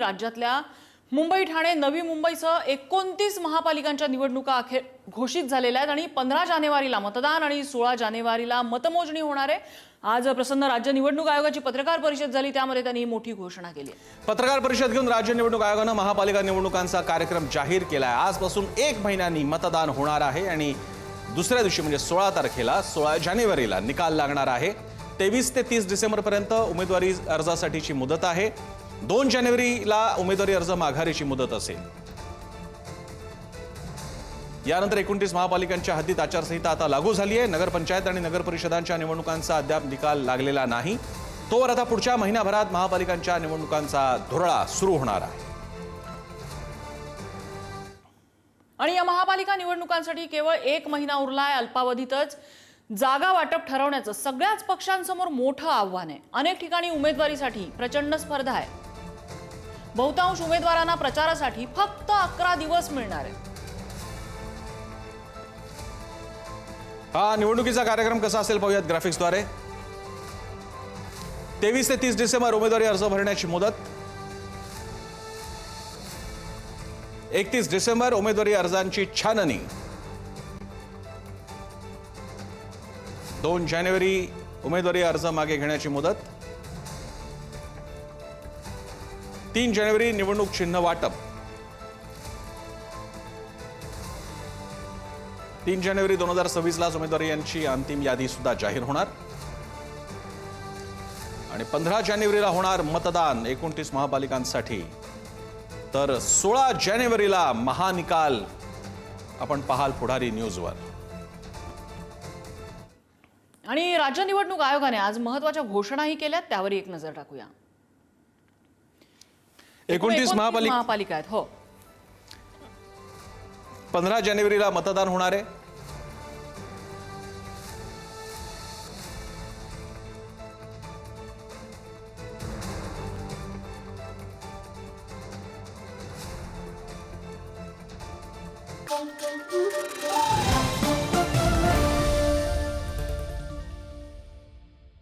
राज्यातल्या मुंबई ठाणे नवी मुंबईसह 29 महापालिकांच्या निवडणुका अखेर घोषित झालेल्या आहेत आणि 15 जानेवारीला मतदान आणि 16 जानेवारीला मतमोजणी होणार आहे। आज प्रसन्न राज्य निवडणूक आयोगाची पत्रकार परिषद झाली, त्यामध्ये त्यांनी मोठी घोषणा केली आहे। पत्रकार परिषद घेऊन राज्य निवडणूक आयोगाने महापालिका निवडणुकांचा कार्यक्रम जाहीर केला आहे। आजपासून 1 महिन्यांनी मतदान होणार आहे आणि दुसऱ्या दिवशी म्हणजे 16 तारखेला 16 जानेवारीला निकाल लागणार आहे। 23 ते 30 डिसेंबर पर्यंत उमेदवारी अर्जासाठीची मुदत आहे। 2 जानेवारीला उमेदवारी अर्ज माघारीची मुदत असेल। यानंतर 29 महापालिकांच्या हद्दीत आचारसंहिता आता लागू झाली आहे। नगरपंचायत आणि नगरपरिषदांच्या निवडणुकांचा अद्याप निकाल लागलेला नाही। तोवर आता पुढच्या महिनाभरात महापालिकांच्या निवडणुकांचा धुरळा सुरू होणार आहे। आणि या महापालिका निवडणुकांसाठी केवळ 1 महिना उरला आहे। अल्पावधीतच जागा वाटप ठरवण्याचं सगळ्याच पक्षांसमोर मोठं आव्हान आहे। अनेक ठिकाणी उमेदवारीसाठी प्रचंड स्पर्धा आहे। बहुतांश उमेदवारांना प्रचारासाठी फक्त 11 दिवस मिळणार आहे। हा निवडणुकीचा कार्यक्रम कसा असेल पाहूयात ग्राफिक्सद्वारे। 23 ते 30 डिसेंबर उमेदवारी अर्ज भरण्याची मुदत। 31 डिसेंबर उमेदवारी अर्जांची छाननी। 2 जानेवारी उमेदवारी अर्ज मागे घेण्याची मुदत। 3 जानेवारी निवडणूक चिन्ह वाटप। 3 जानेवारी 2026 ला उमेदवारी यांची अंतिम यादी सुद्धा जाहीर होणार आणि 15 जानेवारीला होणार मतदान 29 महापालिकांसाठी। तर 16 जानेवारीला महानिकाल आपण पाहाल पुढारी न्यूजवर। आणि राज्य निवडणूक आयोगाने आज महत्त्वाच्या घोषणाही केल्यात, त्यावर एक नजर टाकूया। 29 महापालिका आहेत। हो, 15 जानेवारीला मतदान होणार आहे।